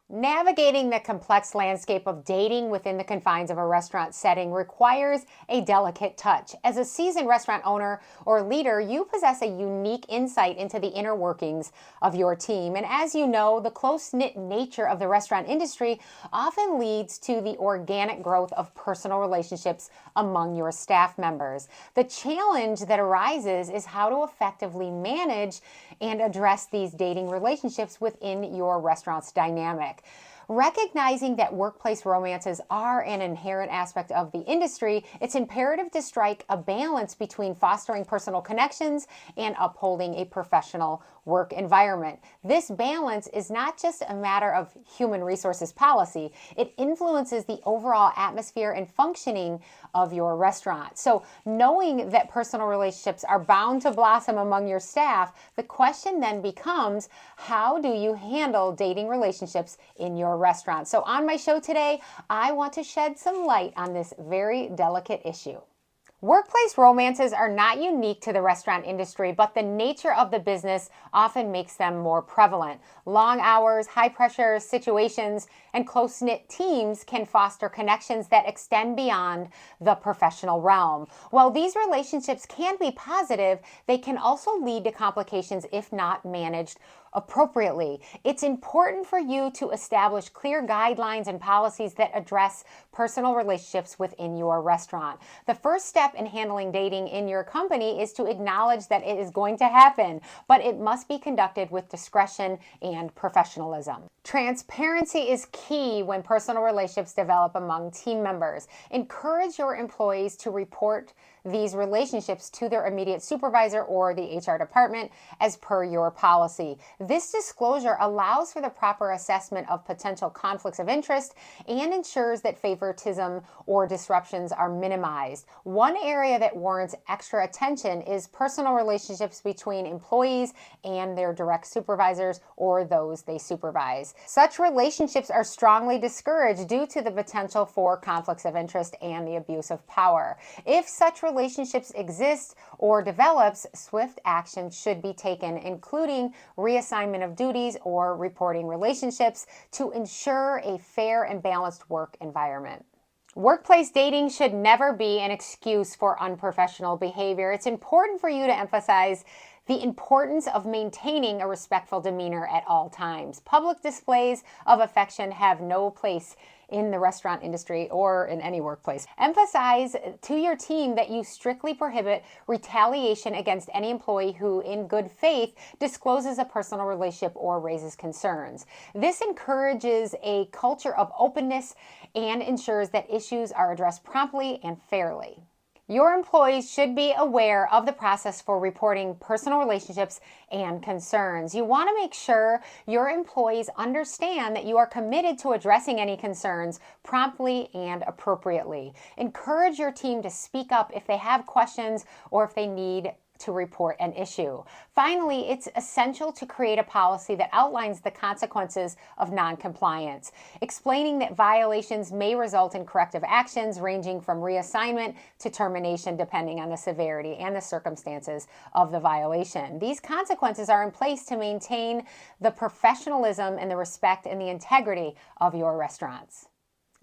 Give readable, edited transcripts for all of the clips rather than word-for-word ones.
Navigating the complex landscape of dating within the confines of a restaurant setting requires a delicate touch. As a seasoned restaurant owner or leader, you possess a unique insight into the inner workings of your team. And as you know, the close-knit nature of the restaurant industry often leads to the organic growth of personal relationships among your staff members. The challenge that arises is how to effectively manage and address these dating relationships within your restaurant's dynamic. Recognizing that workplace romances are an inherent aspect of the industry, it's imperative to strike a balance between fostering personal connections and upholding a professional work environment. This balance is not just a matter of human resources policy, it influences the overall atmosphere and functioning of your restaurant. So, knowing that personal relationships are bound to blossom among your staff, the question then becomes, how do you handle dating relationships in your restaurant? So on my show today, I want to shed some light on this very delicate issue. Workplace romances are not unique to the restaurant industry, but the nature of the business often makes them more prevalent. Long hours, high-pressure situations, and close-knit teams can foster connections that extend beyond the professional realm. While these relationships can be positive, they can also lead to complications if not managed appropriately. It's important for you to establish clear guidelines and policies that address personal relationships within your restaurant. The first step in handling dating in your company is to acknowledge that it is going to happen, but it must be conducted with discretion and professionalism. Transparency is key when personal relationships develop among team members. Encourage your employees to report these relationships to their immediate supervisor or the HR department as per your policy. This disclosure allows for the proper assessment of potential conflicts of interest and ensures that favoritism or disruptions are minimized. One area that warrants extra attention is personal relationships between employees and their direct supervisors or those they supervise. Such relationships are strongly discouraged due to the potential for conflicts of interest and the abuse of power. If such relationships exist or develops, swift action should be taken, including reassignment of duties or reporting relationships to ensure a fair and balanced work environment. Workplace dating should never be an excuse for unprofessional behavior. It's important for you to emphasize the importance of maintaining a respectful demeanor at all times. Public displays of affection have no place in the restaurant industry or in any workplace. Emphasize to your team that you strictly prohibit retaliation against any employee who, in good faith, discloses a personal relationship or raises concerns. This encourages a culture of openness and ensures that issues are addressed promptly and fairly. Your employees should be aware of the process for reporting personal relationships and concerns. You want to make sure your employees understand that you are committed to addressing any concerns promptly and appropriately. Encourage your team to speak up if they have questions or if they need to report an issue. Finally, it's essential to create a policy that outlines the consequences of non-compliance, explaining that violations may result in corrective actions ranging from reassignment to termination depending on the severity and the circumstances of the violation. These consequences are in place to maintain the professionalism and the respect and the integrity of your restaurants.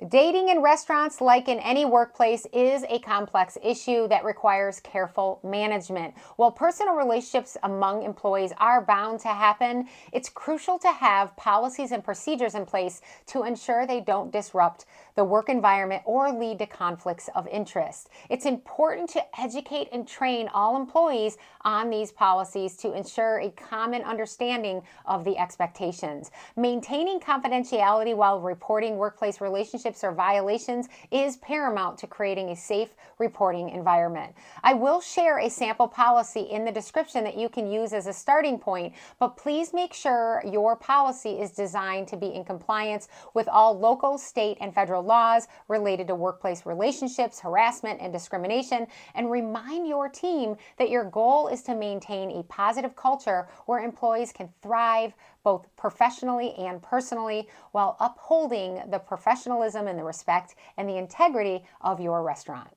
Dating in restaurants, like in any workplace, is a complex issue that requires careful management. While personal relationships among employees are bound to happen, it's crucial to have policies and procedures in place to ensure they don't disrupt the work environment or lead to conflicts of interest. It's important to educate and train all employees on these policies to ensure a common understanding of the expectations. Maintaining confidentiality while reporting workplace relationships or violations is paramount to creating a safe reporting environment. I will share a sample policy in the description that you can use as a starting point, but please make sure your policy is designed to be in compliance with all local, state, and federal laws related to workplace relationships, harassment, and discrimination, and remind your team that your goal is to maintain a positive culture where employees can thrive both professionally and personally while upholding the professionalism and the respect and the integrity of your restaurant.